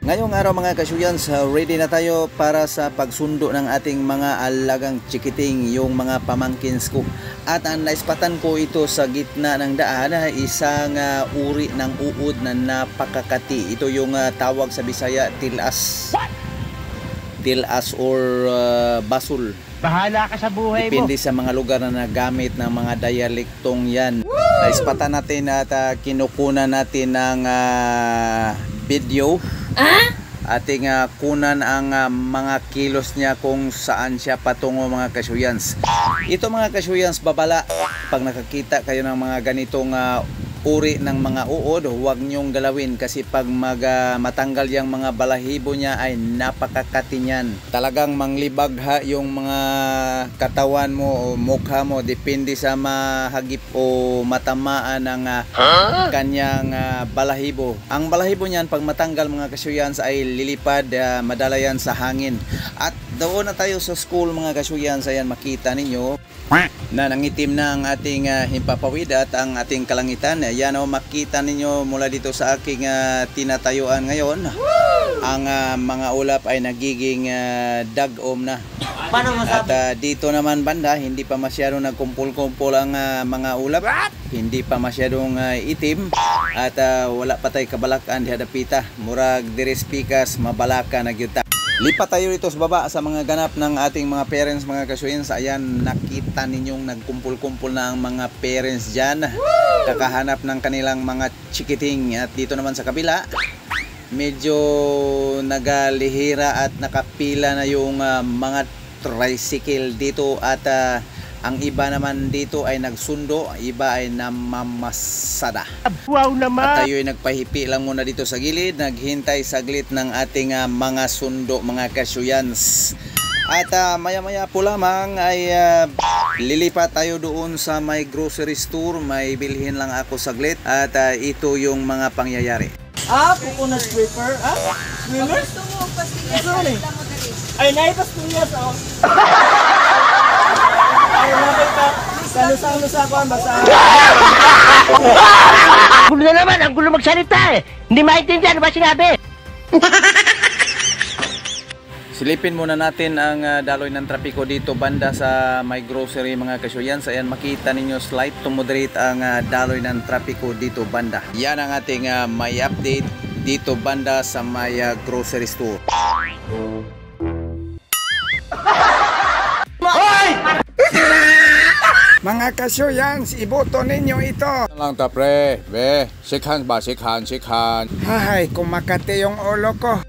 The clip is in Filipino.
Ngayong araw mga kasyuyans, ready na tayo para sa pagsundo ng ating mga alagang chikiting, yung mga pamangkins ko. At ang naispatan ko ito sa gitna ng daan, isang uri ng uod na napakakati. Ito yung tawag sa Bisaya, tilas. Tilas or basul. Bahala ka sa buhay mo. Depende sa mga lugar na nagamit ng mga dialektong yan. Naispatan natin at kinukunan natin ng video. Ating kunan ang mga kilos niya kung saan siya patungo mga kasyuyans. Ito mga kasyuyans, babala. Pag nakakita kayo ng mga ganitong uri ng mga uod, huwag nyong galawin kasi pag matanggal yung mga balahibo niya ay napakakati niyan. Talagang manglibag yung mga katawan mo o mukha mo, depende sa mahagip o matamaan ng kanyang balahibo. Ang balahibo niyan pag matanggal mga kasyuyans ay lilipad, madala yan sa hangin. At doon na tayo sa school mga kasyuyans, ayan makita ninyo na nangitim na ang ating himpapawid at ang ating kalangitan. Yan o, makita ninyo mula dito sa aking tinatayuan ngayon. Ang mga ulap ay nagiging dagom na. At dito naman banda, hindi pa masyadong nagkumpul-kumpul ang mga ulap. Hindi pa masyadong itim. At wala pa tayo kabalakan di hadapita. Murag direspikas mabalaka na gyud. Lipat tayo dito sa baba sa mga ganap ng ating mga parents mga kasyuyans. Ayan, nakita ninyong nagkumpul-kumpul na ang mga parents dyan. Kakahanap ng kanilang mga chikiting. At dito naman sa kabila, medyo nagalihira at nakapila na yung mga tricycle dito. At ang iba naman dito ay nagsundo, iba ay namamasada. Wow naman! At tayo ay nagpahipi lang muna dito sa gilid, naghintay saglit ng ating mga sundo mga kasyuyans. At maya-maya po lamang ay lilipat tayo doon sa may grocery store, may bilhin lang ako saglit. At ito yung mga pangyayari. Coconut scraper? Swimmer? Gusto mo, pastillas sa kita mo dali. Ay, naipastillas ako. Ay, napay ka. Kalusang-lusa ko ang basa. Gulo na naman, ang gulo magsalita eh. Hindi maintindihan, ano ba sinabi? Silipin muna natin ang daloy ng trapiko dito banda sa may grocery mga kasyuyans. Ayan, makita ninyo slight to moderate ang daloy ng trapiko dito banda. Yan ang ating may update dito banda sa may grocery store. Mga kasyuyans, iboto ninyo ito. Lang ta pre, be, shake hands ba, shake hands, shake hands. Hay, kumakati yung ulo ko.